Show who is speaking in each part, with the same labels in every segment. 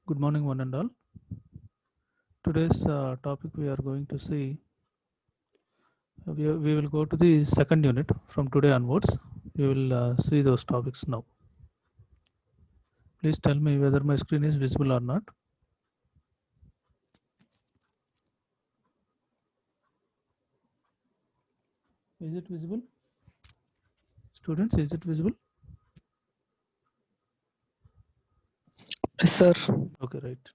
Speaker 1: Good morning, one and all. Today's topic we are going to see. We will go to the second unit from today onwards. We will see those topics now. Please tell me whether my screen is visible or not. Is it visible? Students, is it visible?
Speaker 2: Yes, sir.
Speaker 1: Okay, right.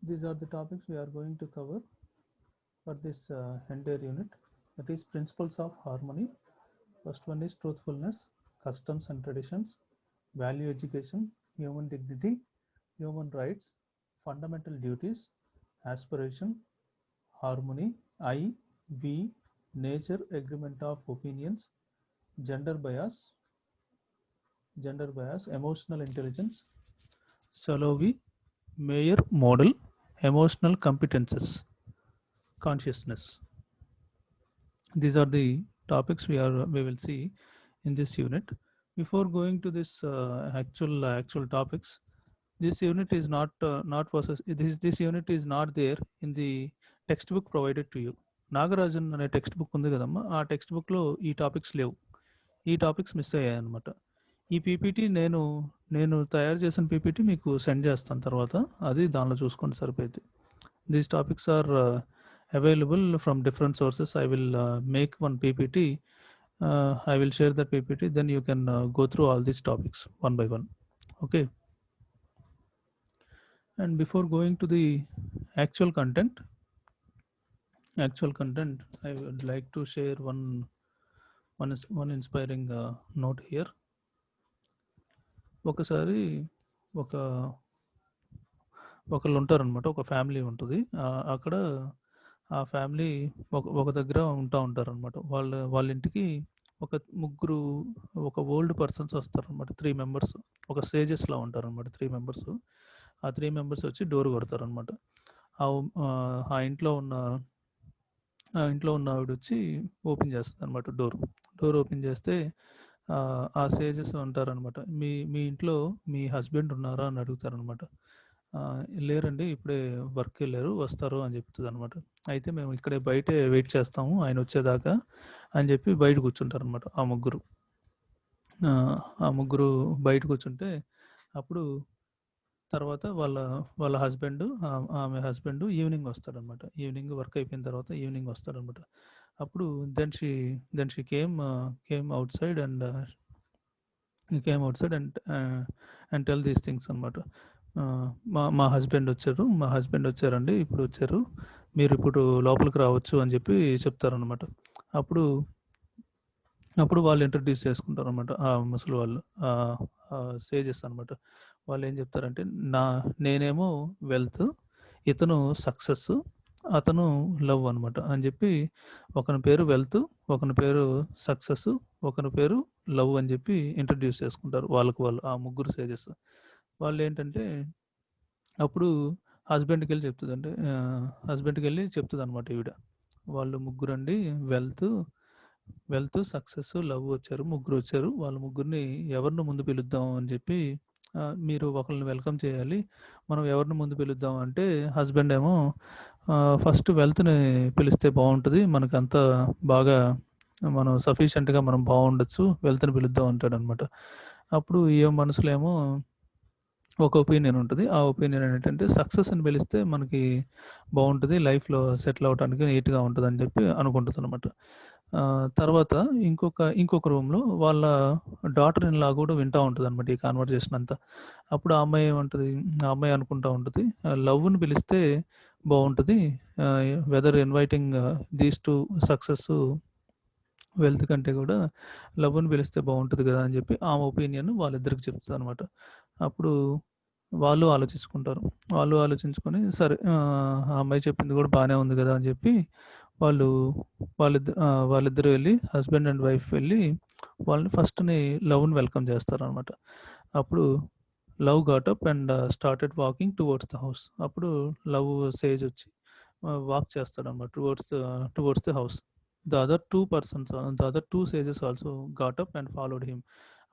Speaker 1: These are the topics we are going to cover for this entire unit. That is principles of harmony. First one is truthfulness, customs and traditions, value education, human dignity, human rights, fundamental duties, aspiration, harmony, I, we, nature, agreement of opinions, gender bias, emotional intelligence, Salovey, Mayer model, emotional competences, consciousness. These are the topics we will see in this unit. Before going to this actual topics, this unit is not process. This unit is not there in the textbook provided to you. Nagarajan అనే text book ఉంది కదమ్మా, ఆ text బుక్లో ఈ topics లేవు. ఈ topics miss అయ్యాయి అనమాట. ఈ పీపీటీ నేను తయారు చేసిన పీపీటీ మీకు సెండ్ చేస్తాను తర్వాత, అది దానిలో చూసుకుంటే సరిపోయింది. These topics are available from different sources. I will make one PPT. I will share that PPT. Then you can go through all these topics one by one. Okay. And before going to the actual content, I would like to share one inspiring note here. ఒకసారి ఒకళ్ళు ఉంటారనమాట, ఒక family ఉంటుంది. అక్కడ ఆ family ఒక దగ్గర ఉంటారనమాట. వాళ్ళ ఇంటికి ముగ్గురు ఓల్డ్ పర్సన్స్ వస్తారనమాట. 3 మెంబర్స్ ఒక స్టేజెస్లో ఉంటారనమాట. 3 మెంబర్స్. ఆ 3 మెంబర్స్ వచ్చి డోర్ కొడతారనమాట. ఆ ఇంట్లో ఉన్న ఆవిడ వచ్చి ఓపెన్ చేస్తుంది అనమాట డోర్ ఓపెన్ చేస్తే ఆ స్టేజెస్ ఉంటారనమాట. మీ ఇంట్లో మీ హస్బెండ్ ఉన్నారా అని అడుగుతారనమాట. లేరండి, ఇప్పుడే వర్క్ వెళ్ళారు, వస్తారు అని చెప్తుంది అనమాట. అయితే మేము ఇక్కడే బయటే వెయిట్ చేస్తాము ఆయన వచ్చేదాకా అని చెప్పి బయట కూర్చుంటారనమాట ఆ ముగ్గురు బయట కూర్చుంటే, అప్పుడు తర్వాత వాళ్ళ హస్బెండ్, ఆమె హస్బెండ్ ఈవినింగ్ వస్తాడనమాట. ఈవినింగ్ వర్క్ అయిపోయిన తర్వాత ఈవినింగ్ వస్తాడనమాట. అప్పుడు then she came outside and and tell these things అనమాట. మా హస్బెండ్ వచ్చారండి, ఇప్పుడు వచ్చారు, మీరు ఇప్పుడు లోపలికి రావచ్చు అని చెప్పి చెప్తారనమాట. అప్పుడు వాళ్ళు ఇంట్రడ్యూస్ చేసుకుంటారు అనమాట, ఆ ముసలి వాళ్ళు, సేజెస్ అనమాట. వాళ్ళు ఏం చెప్తారంటే, నేనేమో వెల్త్, ఇతను సక్సెస్, అతను లవ్ అనమాట అని చెప్పి, ఒకని పేరు వెల్త్, ఒకని పేరు సక్సెస్, ఒకని పేరు లవ్ అని చెప్పి ఇంట్రడ్యూస్ చేసుకుంటారు వాళ్ళు ఆ ముగ్గురు సేజెస్. వాళ్ళు ఏంటంటే, అప్పుడు హస్బెండ్కి వెళ్ళి చెప్తుంది అనమాట ఈవిడ, వాళ్ళు ముగ్గురండి, వెల్త్ సక్సెస్ లవ్ వచ్చారు, ముగ్గురు వచ్చారు, వాళ్ళ ముగ్గురిని ఎవరిని ముందు పిలుద్దాం అని చెప్పి, మీరు ఒకరిని వెల్కమ్ చేయాలి, మనం ఎవరిని ముందు పిలుద్దాం అంటే, హస్బెండ్ ఏమో ఫస్ట్ వెల్త్ని పిలిస్తే బాగుంటుంది, మనకంతా బాగా మనం సఫిషియెంట్గా మనం బాగుండొచ్చు, వెల్త్ని పిలుద్దాం అంటాడనమాట. అప్పుడు ఏ మనసులో ఏమో ఒక ఒపీనియన్ ఉంటుంది. ఆ ఒపీనియన్ ఏంటంటే, సక్సెస్ని పిలిస్తే మనకి బాగుంటుంది, లైఫ్లో సెటిల్ అవ్వడానికి నీట్గా ఉంటుంది అని చెప్పి అనుకుంటుంది అనమాట. తర్వాత ఇంకొక రూమ్లో వాళ్ళ డాటర్ ఇన్ లా కూడా వింటూ ఉంటుంది అనమాట ఈ కాన్వర్జేషన్ అంతా. అప్పుడు ఆ అమ్మాయి అనుకుంటూ ఉంటుంది, లవ్ని పిలిస్తే బాగుంటుంది, whether inviting these to success wealth కంటే కూడా లవ్ని పిలిస్తే బాగుంటుంది కదా అని చెప్పి ఆ ఒపీనియన్ వాళ్ళిద్దరికి చెప్తుంది అనమాట. అప్పుడు వాళ్ళు ఆలోచించుకొని, సరే ఆ అమ్మాయి చెప్పింది కూడా బాగానే ఉంది కదా అని చెప్పి వాళ్ళిద్దరు వెళ్ళి, హస్బెండ్ అండ్ వైఫ్ వెళ్ళి వాళ్ళని ఫస్ట్ని లవ్ని వెల్కమ్ చేస్తారనమాట. అప్పుడు love got up and started walking towards the house. అప్పుడు లవ్ సేజ్ వచ్చి వాక్ చేస్తాడనమాట towards the house. The other two sages also got up and followed him.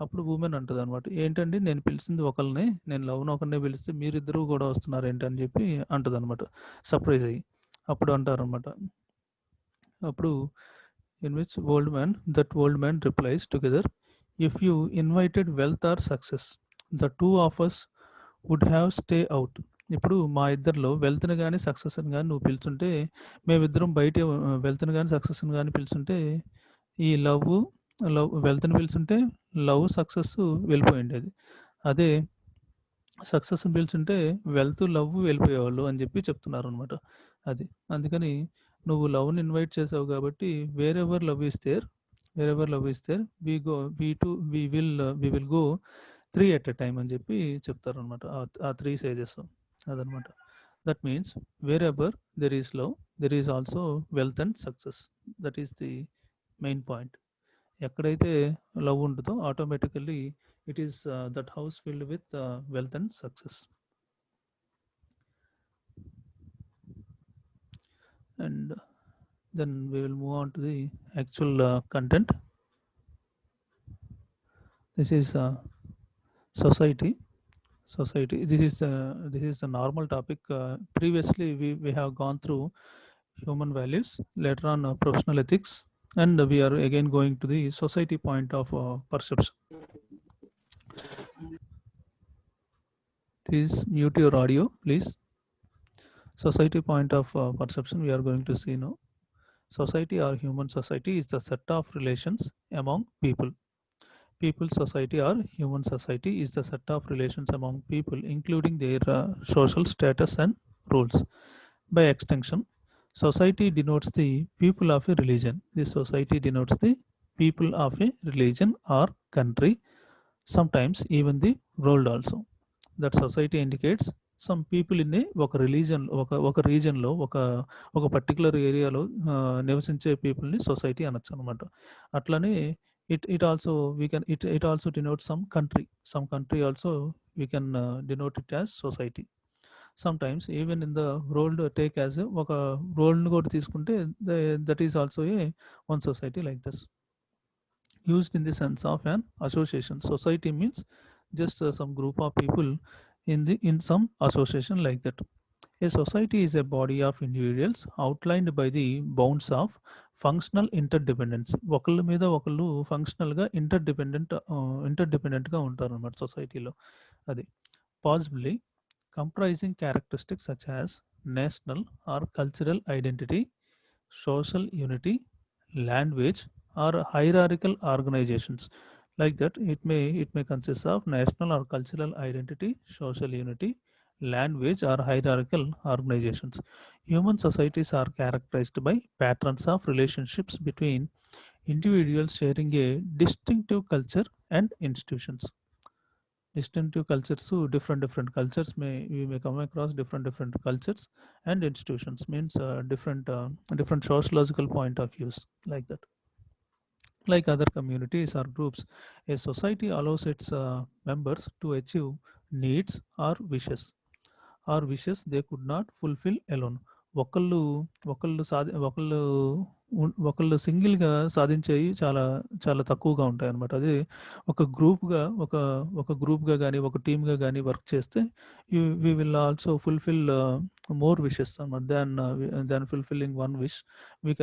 Speaker 1: అప్పుడు ఉమెన్ అంటదనమాట. ఏంటండి నేను పిలిచింది ఒకళ్ళనే, నేను లవ్‌ని ఒకడినే పిలిస్తే మీరిద్దరూ గూడా వస్తున్నారేంటి అని చెప్పి అంటదనమాట. సర్ప్రైజ్ అయ్యి. అప్పుడు అంటారనమాట. అప్పుడు in which old man replies together, if you invited wealth or success, the two of us would have stay out. ఇప్పుడు మా ఇద్దరిలో వెల్త్‌ని గాని, సక్సెస్‌ని గాని నువ్వు పిలిచుంటే మేమిద్దరం బయటే వెల్త్‌ని గాని, సక్సెస్‌ని గాని పిలిచుంటే ఈ వెల్త్‌ని పిలిచుంటే లవ్, సక్సెస్ వెళ్ళిపోయుండేది. అదే సక్సెస్‌ని పిలిచుంటే వెల్త్, లవ్ వెళ్ళిపోయేవాళ్ళు అని చెప్పి చెప్తున్నారనమాట. అది. అందుకని నువ్వు లవ్‌ని ఇన్వైట్ చేసావు కాబట్టి wherever love is there we go we to we will go 3 at a time అని చెప్పి చెప్తారనమాట. ఆ 3 సేజెస్ అదనమాట. That means wherever there is love, there is also wealth and success. That is the main point. ఎక్కడైతే love ఉంటుందో automatically it is that house filled with wealth and success. And then we will move on to the actual content. This is society. This is the normal topic. Previously we have gone through human values, later on professional ethics, and we are again going to the society point of perception. Please mute your audio, please. Society point of perception we are going to see now. Society or human society is the set of relations among people. People society or human society is the set of relations among people, including their social status and roles. By extension, society denotes the people of a religion. The society denotes the people of a religion or country, sometimes even the world also. That society indicates some people in ఒక religion ఒక రీజన్లో ఒక particular ఏరియాలో నివసించే పీపుల్ని society అనొచ్చు అనమాట. అట్లనే it also we can it also denote some country also we can denote it as society. Sometimes even in the world take as ఒక వరల్డ్ని కూడా తీసుకుంటే that is also a one society like thus, used in the sense of an association. Society means just some group of people in some association like that. A society is a body of individuals outlined by the bounds of functional interdependence. ఒకళ్ళ మీద ఒకళ్ళు ఫంక్షనల్గా ఇంటర్డిపెండెంట్గా ఉంటారు అన్నమాట సొసైటీలో. అది possibly comprising characteristics such as national or cultural identity, social unity, language, or hierarchical organizations. Like that, it may consist of national or cultural identity, social unity, language, or hierarchical organizations. Human societies are characterized by patterns of relationships between individuals sharing a distinctive culture and institutions. Distinctive cultures, so different cultures we may come across different cultures and institutions, means different sociological point of views like that. Like other communities or groups, a society allows its members to achieve needs or wishes they could not fulfill alone. ఒకళ్ళు ఒకళ్ళు ఒకళ్ళు సింగిల్గా సాధించేవి చాలా చాలా తక్కువగా ఉంటాయి అన్నమాట. అదే ఒక గ్రూప్గా కానీ ఒక టీమ్గా కానీ వర్క్ చేస్తే we will also fulfil more wishes అన్నమాట. Than fulfilling one wish we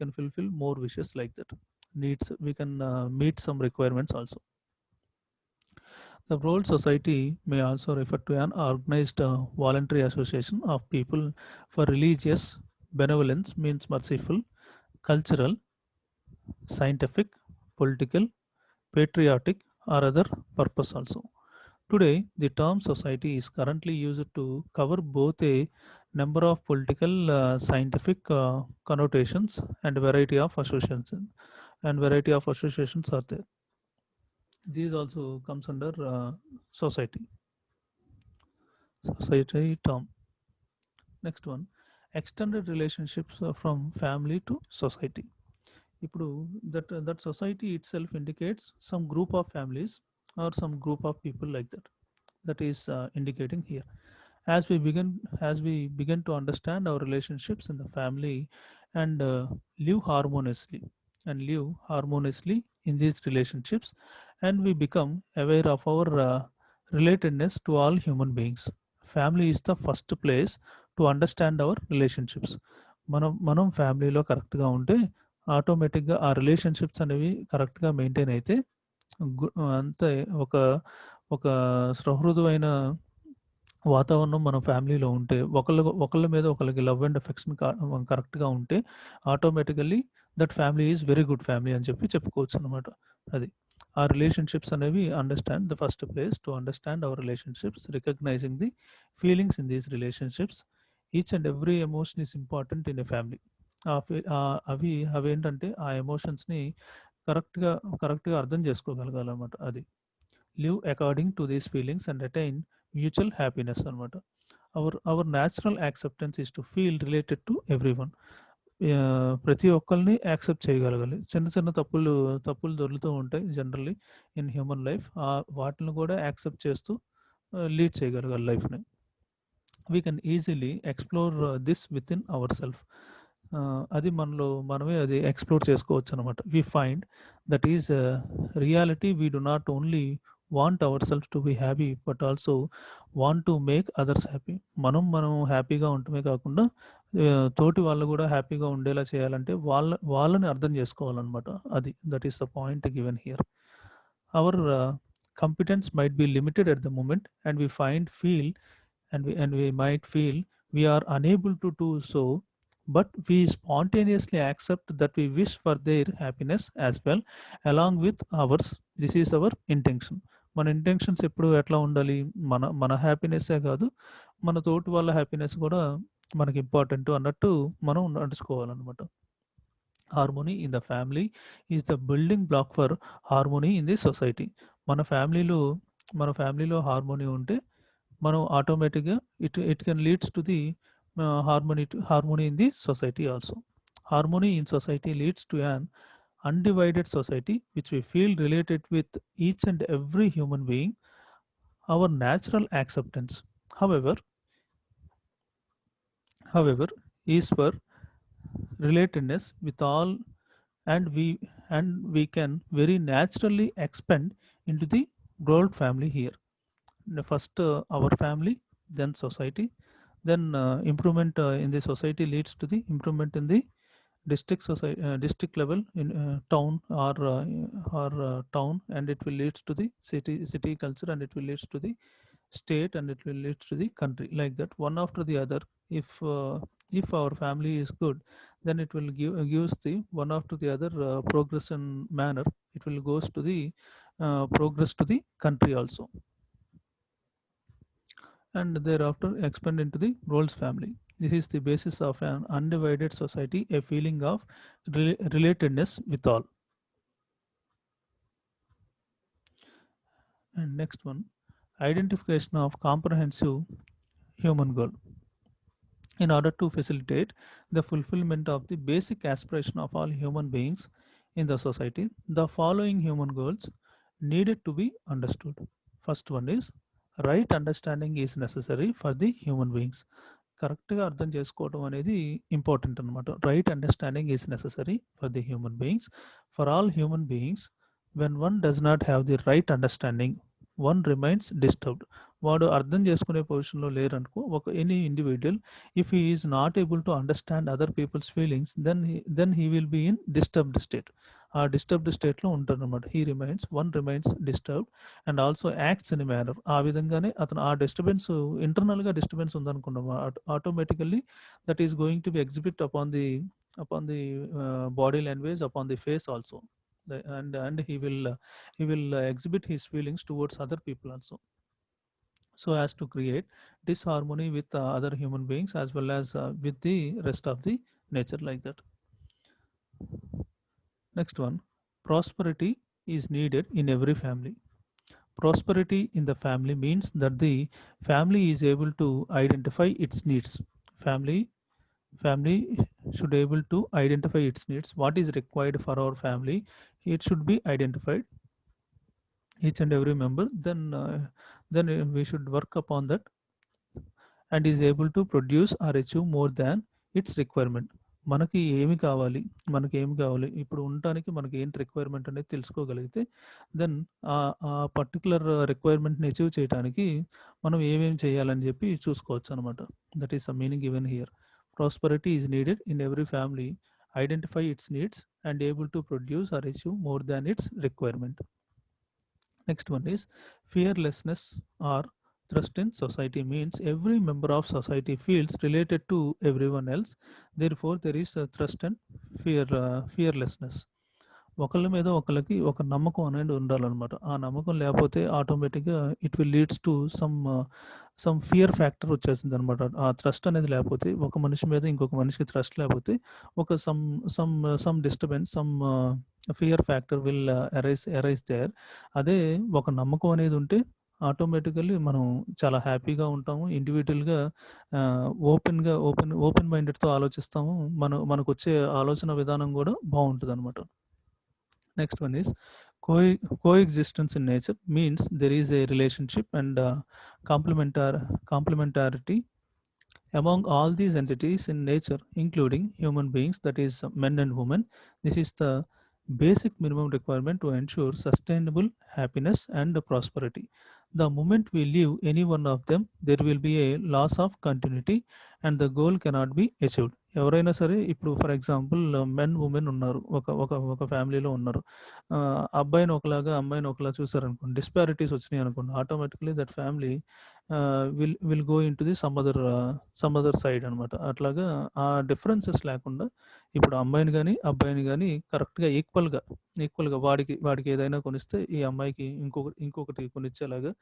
Speaker 1: can fulfil more wishes like that. Needs we can meet some requirements also. The role society may also refer to an organized voluntary association of people for religious benevolence, means merciful, cultural, scientific, political, patriotic, or other purpose also. Today, the term society is currently used to cover both a number of political, scientific connotations and variety of associations are there. These also comes under society term. Next one, extended relationships from family to society. ఇప్పుడు that society itself indicates some group of families or some group of people like that is indicating here. As we begin to understand our relationships in the family and live harmoniously in these relationships, and we become aware of our relatedness to all human beings. Family is the first place to understand our relationships. మనం ఫ్యామిలీలో కరెక్ట్గా ఉంటే ఆటోమేటిక్గా ఆ relationships అనేవి కరెక్ట్గా maintain అయితే అంతే ఒక ఒక సౌహృదమైన వాతావరణం మన ఫ్యామిలీలో ఉంటే ఒకళ్ళ మీద ఒకళ్ళకి లవ్ అండ్ ఎఫెక్షన్ కరెక్ట్గా ఉంటే automatically that family is very good family అని చెప్పుకోవచ్చు అనమాట. అది ఆ రిలేషన్షిప్స్ అనేవి understand the first place to understand our relationships, recognising the feelings in these relationships. Each and every emotion is important in a family. అవి ఏంటంటే ఆ ఎమోషన్స్ని కరెక్ట్గా కరెక్ట్గా అర్థం చేసుకోగలగాలన్నమాట. అది live according to these feelings and attain mutual happiness అనమాట. Our natural acceptance is to feel related to every one. ప్రతి ఒక్కరిని యాక్సెప్ట్ చేయగలగాలి. చిన్న చిన్న తప్పులు దొరుకుతూ ఉంటాయి జనరల్లీ ఇన్ హ్యూమన్ లైఫ్. వాటిని కూడా యాక్సెప్ట్ చేస్తూ లీడ్ చేయగలగాలి లైఫ్ని. We can easily explore this within our self. అది మనమే అది ఎక్స్ప్లోర్ చేసుకోవచ్చు అనమాట. We find that is reality. We do not only want our self to be happy but also want to make others happy. మనం హ్యాపీగా ఉండటమే కాకుండా తోటి వాళ్ళు కూడా హ్యాపీగా ఉండేలా చేయాలంటే వాళ్ళని అర్థం చేసుకోవాలన్నమాట. అది that is the point given here. Our competence might be limited at the moment, and we might feel we are unable to do so, but we spontaneously accept that we wish for their happiness as well along with ours. This is our intention. మన intentions ఎప్పుడు ఎట్లా ఉండాలి? మన హ్యాపీనెస్సే కాదు, మన తోటి వాళ్ళ happiness కూడా మనకి ఇంపార్టెంట్ అన్నట్టు మనం నడుచుకోవాలన్నమాట. Harmony in the family is the building block for harmony in the society. మన ఫ్యామిలీలో హార్మోనీ ఉంటే మనం ఆటోమేటిక్గా it can leads to the harmony in the society also. Harmony in society leads to an undivided society which we feel related with each and every human being. Our natural acceptance, however, is for relatedness with all, and we can very naturally expand into the broad family here. First our family, then society, then improvement in the society leads to the improvement in the district level, in town or town, and it will leads to the city culture, and it will leads to the state, and it will leads to the country, like that, one after the other. If our family is good, then it will gives the one after the other progression manner. It will goes to the progress to the country also, and thereafter expand into the roles family. This is the basis of an undivided society, a feeling of relatedness with all. And next one, identification of comprehensive human goal. In order to facilitate the fulfillment of the basic aspiration of all human beings in the society, the following human goals needed to be understood. First one is right understanding is necessary for the human beings. కరెక్ట్గా అర్థం చేసుకోవడం అనేది important అనమాట. Right understanding is necessary for the human beings. For all human beings, when one does not have the right understanding, one remains disturbed. వాడు అర్థం చేసుకునే పొజిషన్లో లేరనుకో, ఒక any individual, if he is not able to understand other people's feelings, then he will be in disturbed state. ఆ disturbed స్టేట్లో ఉంటారనమాట. One remains disturbed and also acts in a manner. ఆ విధంగానే అతను ఆ డిస్టర్బెన్స్, ఇంటర్నల్గా డిస్టర్బెన్స్ ఉందనుకున్నాం, automatically that is going to be exhibit upon the body language, upon the face also. And he will exhibit his feelings towards other people also, so as to create disharmony with other human beings as well as with the rest of the nature, like that. Next one, prosperity is needed in every family. Prosperity in the family means that the family is able to identify its needs. Family should able to identify its needs. What is required for our family, it should be identified, each and every member. Then we should work upon that and is able to produce or achieve more than its requirement. మనకి ఏమి కావాలి? మనకేమి కావాలి? ఇప్పుడు ఉండటానికి మనకి ఏంటి requirement అనేది తెలుసుకోగలిగితే దెన్ ఆ పర్టిక్యులర్ రిక్వైర్మెంట్‌ని అచీవ్ చేయటానికి మనం ఏమేమి చేయాలని చెప్పి చూసుకోవచ్చనమాట. That is the meaning given here. Prosperity is needed in every family. Identify its needs and able to produce or achieve more than its requirement. Next one is fearlessness or trust in society means every member of society feels related to everyone else. Therefore, there is a trust and fearlessness. ఒకళ్ళ మీద ఒకళ్ళకి ఒక నమ్మకం అనేది ఉండాలన్నమాట. ఆ నమ్మకం లేకపోతే ఆటోమేటిక్‌గా it will leads to some fear factor వచ్చేసిందనమాట. ఆ ట్రస్ట్ అనేది లేకపోతే ఒక మనిషి మీద ఇంకొక మనిషికి ట్రస్ట్ లేకపోతే ఒక some disturbance fear factor will arise there. అదే ఒక నమ్మకం అనేది ఉంటే ఆటోమేటికల్లీ మనం చాలా హ్యాపీగా ఉంటాము. ఇండివిడ్యువల్‌గా ఓపెన్ మైండెడ్‌తో ఆలోచిస్తాము. మనకొచ్చే ఆలోచన విధానం గూడా బావుంటదనమాట. Next one is coexistence in nature means there is a relationship and complementarity among all these entities in nature, including human beings, that is, men and women. This is the basic minimum requirement to ensure sustainable happiness and prosperity. The moment we leave any one of them, there will be a loss of continuity and the goal cannot be achieved. ఎవరైనా సరే ఇప్పుడు for example men, women ఉన్నారు. ఒక ఒక ఒక ఫ్యామిలీలో ఉన్నారు. అబ్బాయిని ఒకలాగా, అమ్మాయిని ఒకలా చూసారనుకోండి, డిస్పారిటీస్ వచ్చినాయి అనుకోండి, automatically that family will go into the some other side అనమాట. అట్లాగా ఆ డిఫరెన్సెస్ లేకుండా ఇప్పుడు అమ్మాయిని గానీ, అబ్బాయిని గానీ కరెక్ట్‌గా ఈక్వల్‌గా వాడికి ఏదైనా కొనిస్తే ఈ అమ్మాయికి ఇంకొకటి కొనిచ్చేలాగా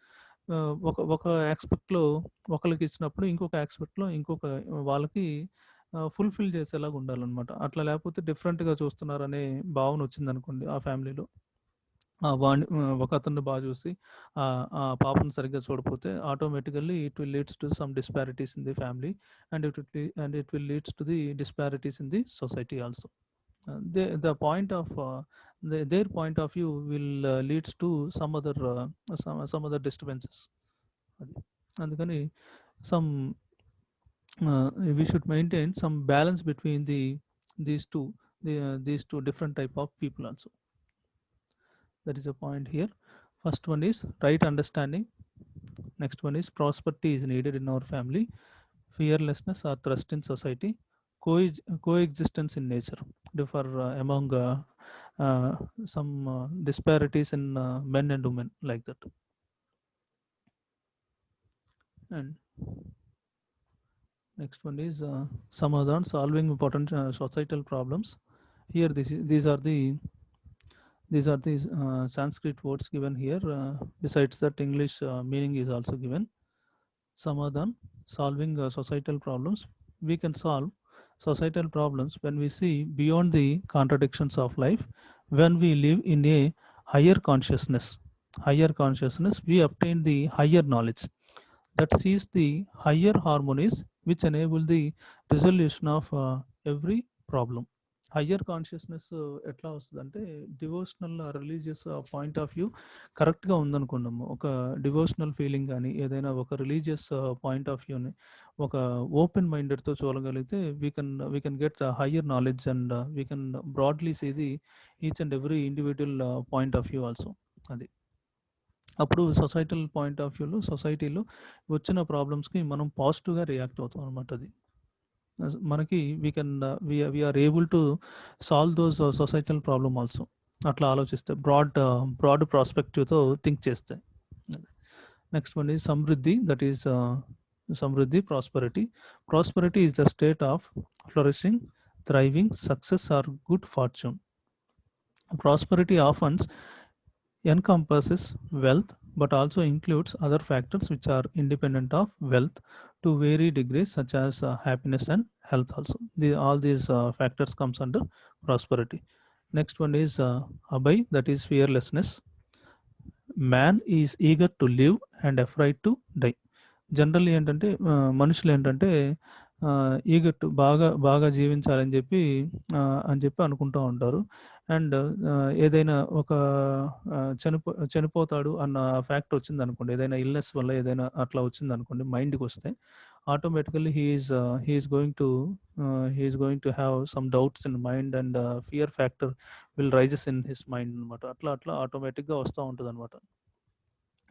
Speaker 1: ఒక ఒక యాస్పెక్ట్‌లో ఒకళ్ళకి ఇచ్చినప్పుడు ఇంకొక యాస్పెక్ట్‌లో ఇంకొక వాళ్ళకి ఫుల్‌ఫిల్ చేసేలాగా ఉండాలనమాట. అట్లా లేకపోతే డిఫరెంట్‌గా చూస్తున్నారనే భావన వచ్చిందనుకోండి ఆ ఫ్యామిలీలో. ఒక అతన్ని బాగా చూసి ఆ పాపను సరిగ్గా చూడకపోతే automatically it will leads to some disparities in the family and it will leads to the disparities in the society also. The point of their point of view will leads to some other disturbances. అది. అందుకని some we should maintain some balance between these two different type of people also. That is a point here. First one is right understanding. Next one is prosperity is needed in our family. Fearlessness or trust in society. Coexistence in nature. Differ among some disparities in men and women, like that. And next one is Samadhan, solving important societal problems. Here these are the Sanskrit words given here. Besides that, English meaning is also given. Samadhan, solving societal problems. We can solve societal problems when we see beyond the contradictions of life. When we live in a higher consciousness, we obtain the higher knowledge that sees the higher harmonies which enable the resolution of every problem. Higher consciousness ఎట్లా వస్తుందంటే devotional religious point of view కరెక్ట్గా ఉందనుకున్నాము. ఒక devotional feeling కానీ ఏదైనా ఒక religious point of వ్యూని ఒక open మైండెడ్తో చూడగలిగితే we can get higher knowledge and we can broadly see the each and every individual point of view also. అది అప్పుడు సొసైటల్ పాయింట్ ఆఫ్ వ్యూలో సొసైటీలో వచ్చిన ప్రాబ్లమ్స్కి మనం పాజిటివ్గా రియాక్ట్ అవుతాం అనమాట. అది మనకి we are able to solve those societal problem also. అట్లా ఆలోచిస్తే బ్రాడ్ ప్రాస్పెక్టివ్తో థింక్ చేస్తే. నెక్స్ట్ వన్ ఈజ్ సమృద్ధి. దట్ ఈస్ సమృద్ధి, prosperity is the state of flourishing, thriving, success or good fortune. Prosperity often encompasses wealth but also includes other factors which are independent of wealth to varying degrees, such as happiness and health also. All these factors comes under prosperity. Next one is Abhay, that is fearlessness. Man is eager to live and afraid to die. Generally ఏంటంటే మనుషులు ఏంటంటే eager to బాగా జీవించాలని చెప్పి అనుకుంటూ ఉంటారు. And ఏదైనా ఒక చనిపోతాడు అన్న ఫ్యాక్ట్ వచ్చిందనుకోండి, ఏదైనా ఇల్నెస్ వల్ల ఏదైనా అట్లా వచ్చిందనుకోండి మైండ్కి వస్తే automatically he is going to have some doubts in mind, and fear factor will rises in his mind అనమాట. అట్లా అట్లా ఆటోమేటిక్గా వస్తూ ఉంటుంది అనమాట.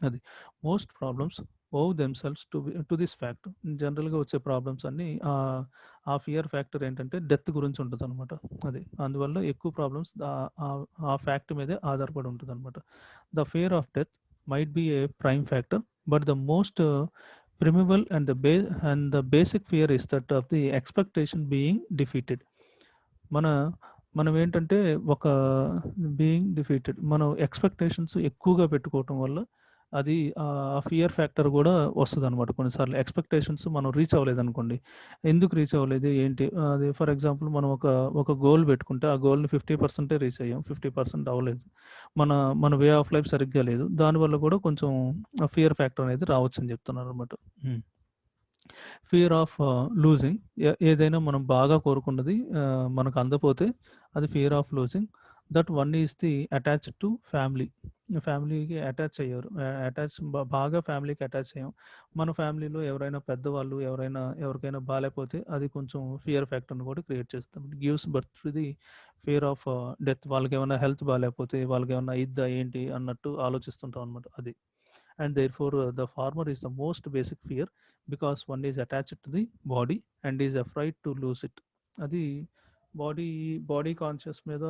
Speaker 1: అది most problems owe themselves to this fact. జనరల్గా వచ్చే ప్రాబ్లమ్స్ అన్నీ ఆ ఫియర్ ఫ్యాక్టర్ ఏంటంటే డెత్ గురించి ఉంటుంది అనమాట. అది అందువల్ల ఎక్కువ ప్రాబ్లమ్స్ ఆ ఫ్యాక్ట్ మీదే ఆధారపడి ఉంటుంది అనమాట. The fear of death might be A prime factor, but the most primeval and the basic fear is that of the expectation being defeated. మన మనం ఏంటంటే ఒక బీయింగ్ డిఫీటెడ్, మనం ఎక్స్పెక్టేషన్స్ ఎక్కువగా పెట్టుకోవటం వల్ల అది ఆ ఫియర్ ఫ్యాక్టర్ కూడా వస్తుంది అనమాట. కొన్నిసార్లు ఎక్స్పెక్టేషన్స్ మనం రీచ్ అవ్వలేదు అనుకోండి, ఎందుకు రీచ్ అవ్వలేదు ఏంటి అది, ఫర్ ఎగ్జాంపుల్ మనం ఒక గోల్ పెట్టుకుంటే ఆ గోల్ని 50% రీచ్ అయ్యాం, 50% అవ్వలేదు, మన మన వే ఆఫ్ లైఫ్ సరిగ్గా లేదు, దానివల్ల కూడా కొంచెం ఫియర్ ఫ్యాక్టర్ అనేది రావచ్చు అని చెప్తున్నారు అనమాట. ఫియర్ ఆఫ్ లూజింగ్, ఏదైనా మనం బాగా కోరుకున్నది మనకు అందపోతే అది fear of losing. That one is the attached to family. ఫ్యామిలీకి అటాచ్ అయ్యారు, బాగా ఫ్యామిలీకి అటాచ్ అయ్యాం. మన ఫ్యామిలీలో ఎవరైనా పెద్దవాళ్ళు ఎవరికైనా బాగాలేకపోతే అది కొంచెం ఫియర్ ఫ్యాక్టర్ని కూడా క్రియేట్ చేస్తాం. It gives birth to the fear of death. వాళ్ళకి ఏమైనా హెల్త్ బాగాలేకపోతే వాళ్ళకి ఏమైనా ఇద్దా ఏంటి అన్నట్టు ఆలోచిస్తుంటాం అనమాట. అది and therefore the farmer is the most basic fear, because one is attached to the body and is afraid to lose it. అది బాడీ కాన్షియస్ మీద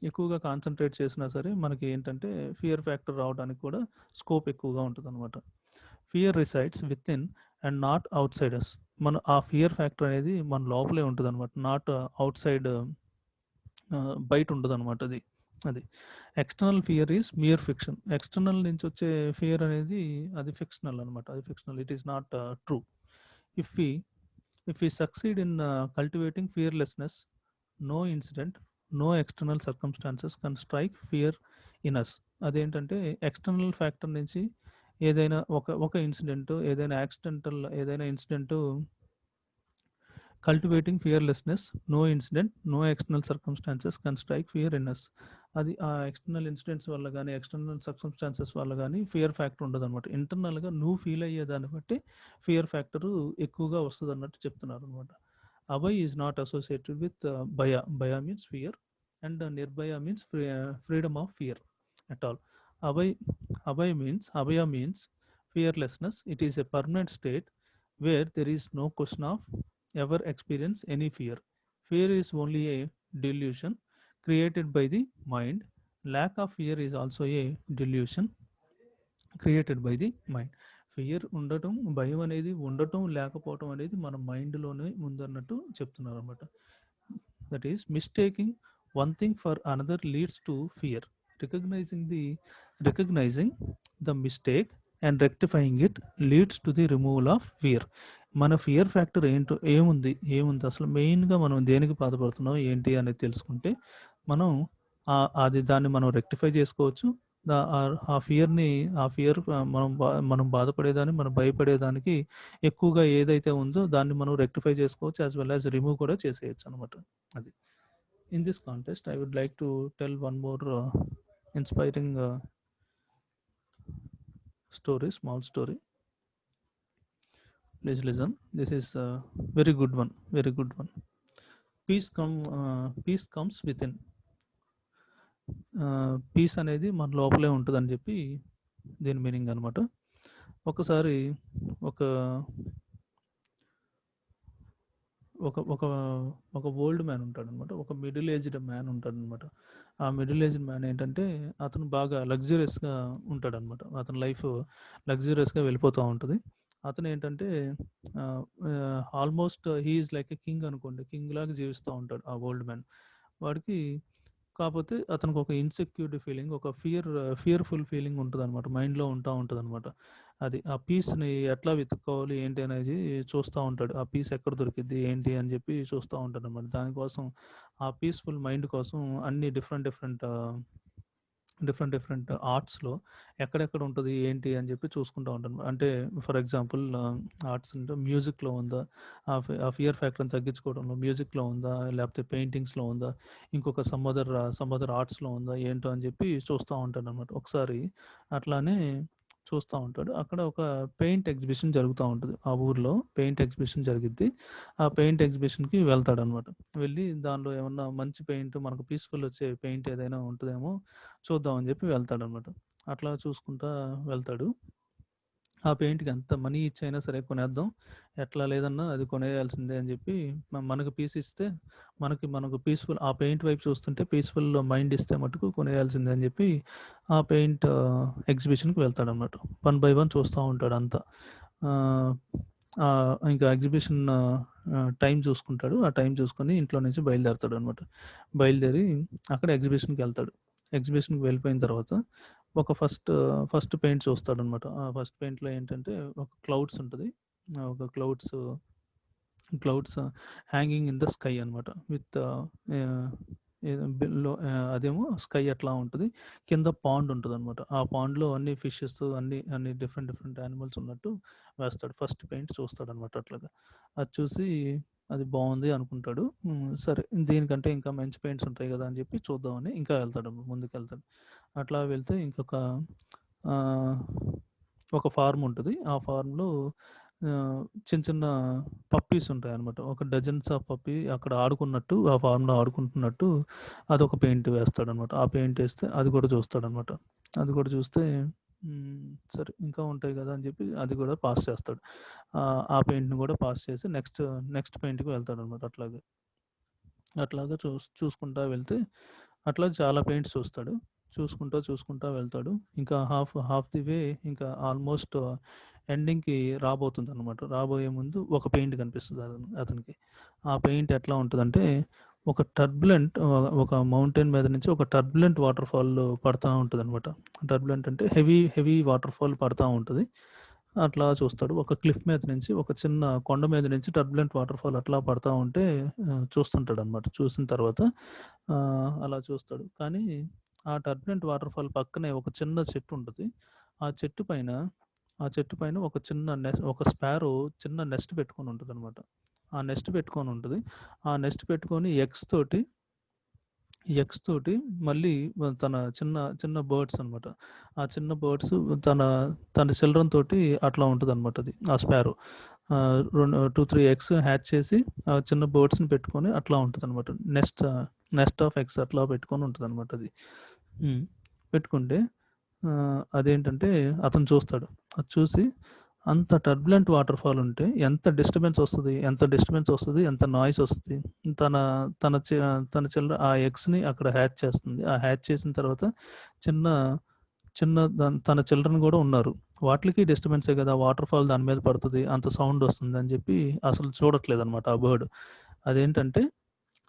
Speaker 1: ఎక్కువగా కాన్సన్ట్రేట్ చేసినా సరే మనకి ఏంటంటే ఫియర్ ఫ్యాక్టర్ రావడానికి కూడా స్కోప్ ఎక్కువగా ఉంటుంది అనమాట. Fear resides within and not outsiders. ఆ ఫియర్ ఫ్యాక్టర్ అనేది మన లోపలే ఉంటుంది అనమాట, నాట్ అవుట్ సైడ్, బయట ఉండదు అనమాట. అది external fear is mere fiction. External నుంచి వచ్చే ఫియర్ అనేది అది ఫిక్షనల్ అనమాట, అది fictional, it is not true. If we succeed in cultivating fearlessness, no incident, no external circumstances can strike fear in us. అదేంటంటే ఎక్స్టర్నల్ ఫ్యాక్టర్ నుంచి ఏదైనా ఒక ఇన్సిడెంట్, ఏదైనా incident, cultivating fearlessness, no incident, no external circumstances can strike fear in us. అది ఆ external incidents వల్ల కానీ external circumstances వల్ల కానీ ఫియర్ ఫ్యాక్టర్ ఉండదు అనమాట. ఇంటర్నల్గా నువ్వు ఫీల్ అయ్యేదాన్ని బట్టి ఫియర్ ఫ్యాక్టర్ ఎక్కువగా వస్తుంది అన్నట్టు చెప్తున్నారు అనమాట. Abhay is not associated with bhaya means fear, and nirbhaya means freedom of fear at all. Abhaya means fearlessness. It is a permanent state where there is no question of ever experience any fear. Fear is only a delusion created by the mind. Lack of fear is also a delusion created by the mind. Fear ఉండటం, భయం అనేది ఉండటం లేకపోవటం అనేది మన మైండ్లోనే ముందన్నట్టు చెప్తున్నారు అనమాట. That is mistaking one thing for another leads to fear. Recognizing the mistake and rectifying it leads to the removal of fear. మన ఫియర్ ఫ్యాక్టర్ ఏముంది అసలు మెయిన్గా మనం దేనికి బాధపడుతున్నాం ఏంటి అనేది తెలుసుకుంటే మనం దాన్ని మనం రెక్టిఫై చేసుకోవచ్చు. ఆ ఫియర్ మనం బాధపడేదాన్ని, మనం భయపడేదానికి ఎక్కువగా ఏదైతే ఉందో దాన్ని మనం రెక్టిఫై చేసుకోవచ్చు, యాజ్ వెల్ యాజ్ రిమూవ్ కూడా చేసేయచ్చు అనమాట. అది in this contest I would like to tell one more inspiring story, small story. Please listen. This is a very good one. Peace comes within. Peace అనేది మన లోపలే ఉంటుందని చెప్పి దీని మీనింగ్ అనమాట. ఒకసారి ఒక ఓల్డ్ మ్యాన్ ఉంటాడు అనమాట, ఒక మిడిల్ ఏజ్డ్ మ్యాన్ ఉంటాడు అనమాట. ఆ మిడిల్ ఏజ్డ్ మ్యాన్ ఏంటంటే అతను బాగా లగ్జరియస్గా ఉంటాడు అనమాట, అతని లైఫ్ లగ్జరియస్గా వెళ్ళిపోతూ ఉంటుంది. అతను ఏంటంటే almost he is like a king అనుకోండి, కింగ్ లాగా జీవిస్తూ ఉంటాడు ఆ ఓల్డ్ మ్యాన్. వాడికి కాకపోతే అతనికి ఒక ఇన్సెక్యూరిటీ ఫీలింగ్, ఒక ఫియర్ఫుల్ ఫీలింగ్ ఉంటుంది అనమాట, మైండ్లో ఉంటుంది అనమాట. అది ఆ పీస్ని ఎట్లా వెతుక్కోవాలి ఏంటి అనేది చూస్తూ ఉంటాడు. ఆ పీస్ ఎక్కడ దొరికిద్ది ఏంటి అని చెప్పి చూస్తూ ఉంటాడు అనమాట. దానికోసం ఆ పీస్ఫుల్ మైండ్ కోసం అన్ని డిఫరెంట్ ఆర్ట్స్లో ఎక్కడెక్కడ ఉంటుంది ఏంటి అని చెప్పి చూసుకుంటూ ఉంటాను. అంటే ఫర్ ఎగ్జాంపుల్ ఆర్ట్స్ అంటే మ్యూజిక్లో ఉందా, ఆ ఫియర్ ఫ్యాక్టర్ని తగ్గించుకోవడంలో మ్యూజిక్లో ఉందా, లేకపోతే పెయింటింగ్స్లో ఉందా, ఇంకొక సమ్ అదర్ ఆర్ట్స్లో ఉందా ఏంటో అని చెప్పి చూస్తూ ఉంటాను అనమాట. ఒకసారి అట్లానే చూస్తా ఉంటాడు. అక్కడ ఒక పెయింట్ ఎగ్జిబిషన్ జరుగుతా ఉంటది. ఆ ఊర్లో పెయింట్ ఎగ్జిబిషన్ జరిగిద్ది. ఆ పెయింట్ ఎగ్జిబిషన్‌కి వెళ్తాడనమాట. వెళ్ళి దానిలో ఏమన్నా మంచి పెయింట్ మనకు పీస్‌ఫుల్ వచ్చే పెయింట్ ఏదైనా ఉంటదేమో చూద్దాం అని చెప్పి వెళ్తాడనమాట. అట్లా చూసుకుంటా వెళ్తాడు. ఆ పెయింట్‌కి ఎంత మనీ ఇచ్చైనా సరే కొనేద్దాం. ఎట్లా లేదన్నా అది కొనేయాల్సిందే అని చెప్పి మనకు పీస్ ఇస్తే మనకు పీస్‌ఫుల్ ఆ పెయింట్ వైపు చూస్తుంటే పీస్‌ఫుల్ మైండ్ ఇస్తే మటుకు కొనేయాల్సిందే అని చెప్పి ఆ పెయింట్ ఎగ్జిబిషన్‌కి వెళ్తాడనమాట. వన్ బై వన్ చూస్తా ఉంటాడు అంతా. ఆహ్, ఇంకా ఎగ్జిబిషన్ టైం చూసుకుంటాడు. ఆ టైం చూసుకొని ఇంట్లో నుంచి బయలుదేరతాడనమాట. బయలుదేరి అక్కడ ఎగ్జిబిషన్‌కెళ్తాడు. ఎగ్జిబిషన్‌కి వెళ్ళిపోయిన తర్వాత ఒక ఫస్ట్ పెయింట్ చూస్తాడనమాట. ఆ ఫస్ట్ పెయింట్‌లో ఏంటంటే ఒక క్లౌడ్స్ ఉంటది. ఒక clouds hanging in the sky అనమాట. విత్ బిలో అదేమో స్కై అట్లా ఉంటది. కింద పాండ్ ఉంటదనమాట. ఆ పాండ్‌లో అన్ని ఫిషెస్ అన్ని డిఫరెంట్ యానిమల్స్ ఉన్నట్టు వేస్తాడు. ఫస్ట్ పెయింట్ చూస్తాడనమాట అట్లాగా. అది చూసి అది బావుంది అనుకుంటాడు. సరే దీనికంటే ఇంకా మంచి పెయింట్స్ ఉంటాయి గదా! అని చెప్పి చూద్దామని ఇంకా వెళ్తాడు ముందుకెళ్తాడు. అట్లా వెళ్తే ఆహ్, ఒక ఫార్మ్ ఉంటది. ఆ ఫార్మ్‌లో చిన్న చిన్న పప్పీస్ ఉంటాయన్నమాట. ఒక డజన్స్ ఆఫ్ పప్పీ అక్కడ ఆడుకున్నట్టు ఆ ఫార్మ్‌లో ఆడుకుంటున్నట్టు అదొక పెయింట్ వేస్తాడన్నమాట. ఆ పెయింట్ ఏస్తే అది కూడా చూస్తాడన్నమాట. అది కూడా చూస్తే సరే ఇంకా ఉంటాయి గదా! అని చెప్పి అది కూడా పాస్ చేస్తాడు. ఆ పెయింట్‌ని కూడా పాస్ చేసి నెక్స్ట్ పెయింట్‌కి వెళ్తాడన్నమాట అట్లాగే. అట్లాగా చూసుకుంటా వెళ్తే అట్లా చాలా పెయింట్స్ చూస్తాడు. చూసుకుంటా వెళ్తాడు. ఇంకా హాఫ్ ది వే ఇంకా ఆల్మోస్ట్ ఎండింగ్‌కి రాబోతుందనమాట. రాబోయే ముందు ఒక పెయింట్ కనిపిస్తది అతనికి. ఆ పెయింట్ ఎట్లా ఉంటదంటే ఒక మౌంటైన్ మీద నుంచి ఒక టర్బులెంట్ వాటర్ ఫాల్ పడతా ఉంటదనమాట. టర్బులెంట్ అంటే హెవీ వాటర్ ఫాల్ పడతా ఉంటది. అట్లా చూస్తాడు. ఒక క్లిఫ్ మీద నుంచి ఒక చిన్న కొండ మీద నుంచి టర్బులెంట్ వాటర్ ఫాల్ అట్లా పడతా ఉంటే చూస్తుంటాడనమాట. చూసిన తర్వాత అలా చూస్తాడు. కానీ ఆ టర్బులెంట్ వాటర్ ఫాల్ పక్కనే ఒక చిన్న చెట్టు ఉంటది. ఆ చెట్టు పైన ఆ చెట్టు పైన ఒక స్పారో చిన్న నెస్ట్ పెట్టుకొని ఉంటదనమాట. ఆ నెస్ట్ పెట్టుకొని ఉంటది. ఆ నెస్ట్ పెట్టుకొని ఎగ్స్ తోటి మళ్ళీ తన చిన్న బర్డ్స్ అనమాట. ఆ చిన్న బర్డ్స్ తన తన చిల్డ్రన్ తోటి అట్లా ఉంటదనమాట అది. ఆ స్పారో. 2, 3 ఎగ్స్ హ్యాచ్ చేసి ఆ చిన్న బర్డ్స్‌ని పెట్టుకొని అట్లా ఉంటదనమాట. నెస్ట్ ఆఫ్ ఎగ్స్ అట్లా పెట్టుకొని ఉంటదనమాట అది. హ్మ్. పెట్టుకుంటే అదేంటంటే అతను చూస్తాడు. అది చూసి అంత టర్బులెంట్ వాటర్ ఫాల్ ఉంటే ఎంత డిస్టర్బెన్స్ వస్తది, ఎంత నాయిస్ వస్తది. తన తన చి తన చిల్డ్రన్ ఆ ఎగ్స్‌ని అక్కడ హ్యాచ్ చేస్తుంది. ఆ హ్యాచ్ చేసిన తర్వాత చిన్న చిన్న తన చిల్డ్రన్ గూడా ఉన్నారు. వాటిలికి డిస్టర్బెన్సే గదా! వాటర్ ఫాల్ దాని మీద పడతది. అంత సౌండ్ వస్తుందని జెప్పి అసలు చూడట్లేదనమాట ఆ బర్డ్. అదేంటంటే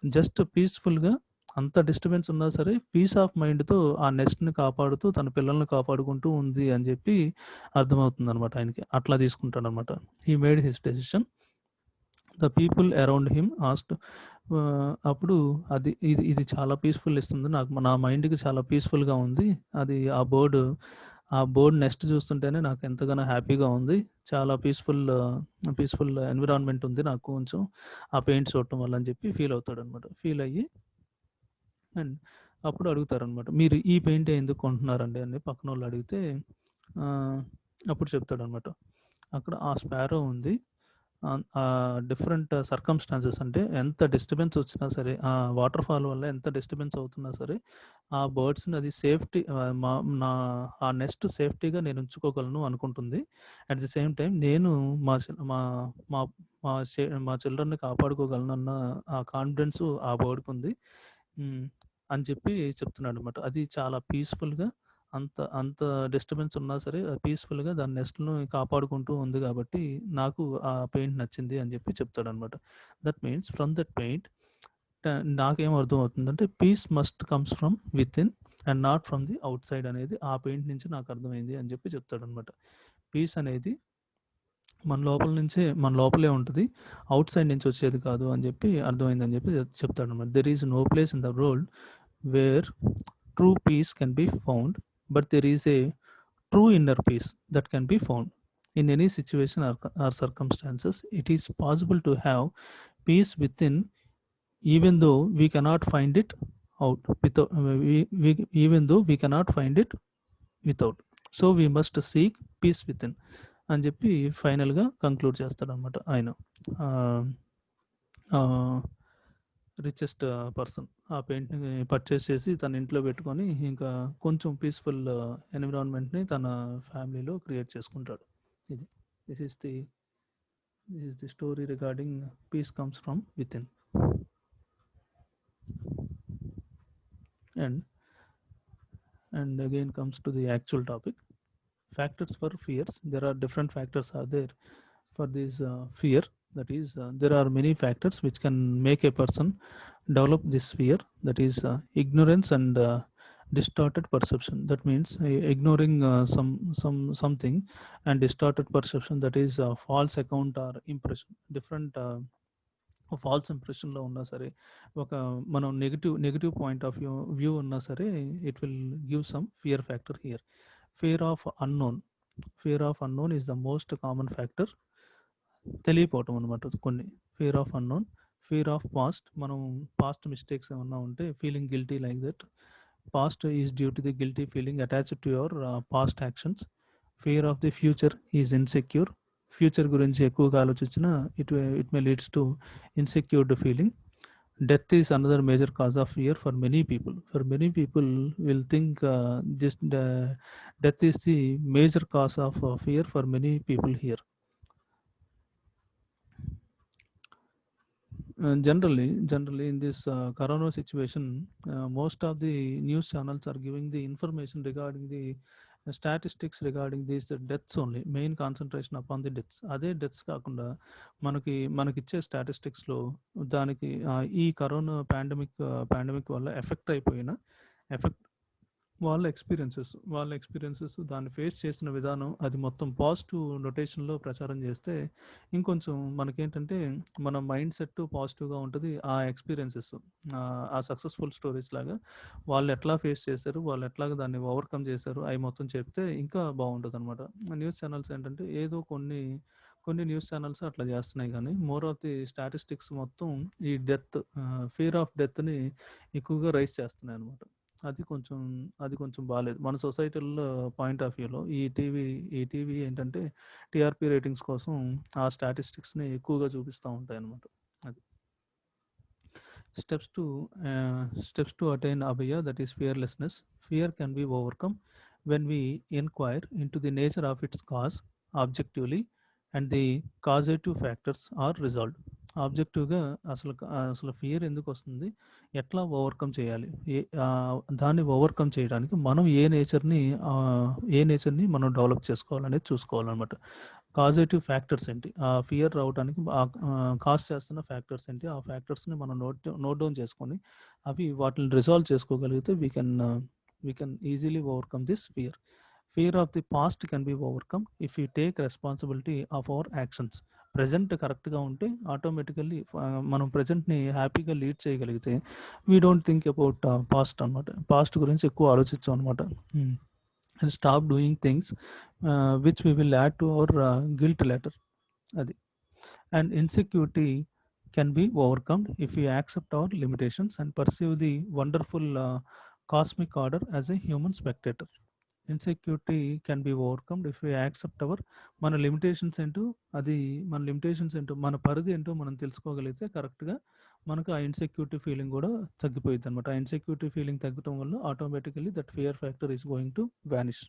Speaker 1: జస్ట్ పీస్‌ఫుల్‌గా అంత డిస్టర్బెన్స్ ఉన్నా సరే పీస్ ఆఫ్ మైండ్‌తో ఆ నెస్ట్‌ని కాపాడుతూ తన పిల్లల్ని కాపాడుకుంటూ ఉంది అని జెప్పి అర్థమవుతుందనమాట ఆయనకి. అట్లా తీసుకుంటాడనమాట. He made his decision. The people around him asked అప్పుడు ఇది చాలా పీస్‌ఫుల్ ఇస్తుంది. నా మైండ్‌కి చాలా పీస్‌ఫుల్‌గా ఉంది. అది ఆ బర్డ్ నెస్ట్ చూస్తుంటేనే నాకు ఎంతగానో హ్యాపీగా ఉంది. చాలా పీస్‌ఫుల్ ఎన్విరాన్మెంట్ ఉంది నాకు కొంచెం. ఆ పెయింట్ చూడటం వల్ల అని చెప్పి ఫీల్ అవుతాడనమాట. ఫీల్ అయ్యి అండ్ అప్పుడు అడుగుతారనమాట. మీరు ఈ పెయింటే ఎందుకు కొంటున్నారండి అని పక్కనోళ్ళు అడిగితే ఆహ్, అప్పుడు చెప్తాడనమాట. అక్కడ ఆ స్పారో ఉంది. డిఫరెంట్ సర్కమ్‌స్టాన్సెస్ అంటే ఎంత డిస్టర్బెన్స్ వచ్చినా సరే, ఆ వాటర్ ఫాల్ వల్ల ఎంత డిస్టర్బెన్స్ అవుతున్నా సరే, ఆ బర్డ్స్‌ని అది సేఫ్టీ ఆహ్, మా నా ఆ నెస్ట్ సేఫ్టీగా నేను ఉంచుకోగలను అనుకుంటుంది. అట్ ది సేమ్ టైమ్ నేను మా చిల్ మా మా మా చిల్డ్రన్‌ని కాపాడుకోగలనన్న ఆ కాన్ఫిడెన్సు ఆ బర్డ్‌కుంది. హ్మ్. అని చెప్పి చెప్తున్నాడనమాట. అది చాలా పీస్‌ఫుల్‌గా అంత డిస్టర్బెన్స్ ఉన్నా సరే పీస్‌ఫుల్‌గా దాని నెస్ట్‌ని కాపాడుకుంటూ ఉంది గాబట్టి, నాకు ఆ పెయింట్ నచ్చింది అని జెప్పి చెప్తాడనమాట. That means from that paint ట నాకేం అర్థమవుతుందంటే peace must comes from within and not from the outside అనేది ఆ పెయింట్ నుంచి నాకు అర్థమైంది అని జెప్పి చెప్తాడనమాట. పీస్ అనేది మన లోపలే ఉంటది. ఔట్‌సైడ్ నుంచి వచ్చేది కాదు అని జెప్పి అర్థమైందని జెప్పి చెప్తాడనమాట. There is no place in the world where true peace can be found. But there is a true inner peace that can be found. In any situation or circumstances, it is possible to have peace within, even though we cannot find it out without. Even though we cannot find it without. So we must seek peace within అని చెప్పి ఫైనల్గా conclude చేస్తాడనమాట ఆయన. Richest person ఆ పెయింట్ని purchase చేసి తన ఇంట్లో పెట్టుకొని ఇంకా కొంచెం పీస్ఫుల్ ఎన్విరాన్మెంట్ని తన ఫ్యామిలీలో క్రియేట్ చేసుకుంటాడు. ఇది this is the story regarding peace comes from within. And again comes to the actual topic, factors for fears. There are different factors are there for this fear. That is, there are many factors which can make a person develop this fear. That is, ignorance and distorted perception. That means ignoring something, and distorted perception, that is false account or impression. Different false ఇంప్రెషన్లో ఉన్నా సరే, ఒక మనం negative point of view ఉన్నా సరే, it will give some fear factor here. Fear of unknown is the most common factor. తెలియపోవటం అనమాట కొన్ని. Fear of unknown, fear of past, మనం పాస్ట్ మిస్టేక్స్ ఏమన్నా ఉంటే feeling guilty like that. Past is due to the guilty feeling attached to your past actions. Fear of the future is insecure. Future గురించి ఎక్కువగా ఆలోచించినా it may leads to insecured feeling. Death is another major cause of fear for many people. For many people will think just death is the major cause of fear for many people here. Generally in this corona situation, most of the news channels are giving the information regarding the statistics regarding these deaths only. Main concentration upon the deaths. అదే deaths కాకుండా మనకిచ్చే స్టాటిస్టిక్స్లో దానికి ఈ corona pandemic వల్ల effect అయిపోయిన వాళ్ళ experiences దాన్ని face చేసిన విధానం, అది మొత్తం పాజిటివ్ నొటేషన్లో ప్రచారం చేస్తే ఇంకొంచెం మనకేంటంటే మన మైండ్ సెట్ పాజిటివ్గా ఉంటుంది. ఆ ఎక్స్పీరియన్సెస్, ఆ సక్సెస్ఫుల్ స్టోరీస్ లాగా వాళ్ళు ఎట్లా ఫేస్ చేశారు, వాళ్ళు ఎట్లాగా దాన్ని ఓవర్కమ్ చేశారు, అవి మొత్తం చెప్తే ఇంకా బాగుంటుంది అనమాట. న్యూస్ ఛానల్స్ ఏంటంటే ఏదో కొన్ని న్యూస్ ఛానల్స్ అట్లా చేస్తున్నాయి, కానీ మోర్ ఆఫ్ ది స్టాటిస్టిక్స్ మొత్తం ఈ ఫియర్ ఆఫ్ డెత్ని ఎక్కువగా రైజ్ చేస్తున్నాయి అనమాట. అది కొంచెం బాగాలేదు మన సొసైటీలో పాయింట్ ఆఫ్ వ్యూలో. ఈ టీవీ ఏంటంటే టీఆర్పీ రేటింగ్స్ కోసం ఆ స్టాటిస్టిక్స్ని ఎక్కువగా చూపిస్తూ ఉంటాయి అన్నమాట. అది steps to attain Abhaya, that is fearlessness. Fear can be overcome when we inquire into the nature of its cause objectively and the causative factors are resolved. ఆబ్జెక్టివ్గా అసలు ఫియర్ ఎందుకు వస్తుంది, ఎట్లా ఓవర్కమ్ చేయాలి, దాన్ని ఓవర్కమ్ చేయడానికి మనం ఏ నేచర్ని మనం డెవలప్ చేసుకోవాలనేది చూసుకోవాలన్నమాట. కాజేటివ్ ఫ్యాక్టర్స్ ఏంటి, ఆ ఫియర్ రావడానికి కాజ్ చేస్తున్న ఫ్యాక్టర్స్ ఏంటి, ఆ ఫ్యాక్టర్స్ని మనం నోట్ డౌన్ చేసుకొని అవి వాటిని రిజాల్వ్ చేసుకోగలిగితే we can easily overcome this fear. Fear of the past can be overcome if you take responsibility of our actions. Present కరెక్ట్గా ఉంటే ఆటోమేటికల్లీ మనం ప్రజెంట్ని హ్యాపీగా లీడ్ చేయగలిగితే we don't think about past అనమాట. పాస్ట్ గురించి ఎక్కువ ఆలోచించాం అనమాట. And stop doing things which we will add to our guilt letter. అది. And insecurity can be overcomed if you accept our limitations and perceive the wonderful cosmic order as a human spectator. Insecurity can be overcome if we accept our మన limitations ఏంటో మన పరిధి ఏంటో మనం తెలుసుకోగలిగితే కరెక్ట్గా మనకు ఆ ఇన్సెక్యూరిటీ ఫీలింగ్ కూడా తగ్గిపోయింది అనమాట. ఆ ఇన్సెక్యూరిటీ ఫీలింగ్ తగ్గడం వల్ల automatically that fear factor is going to vanish.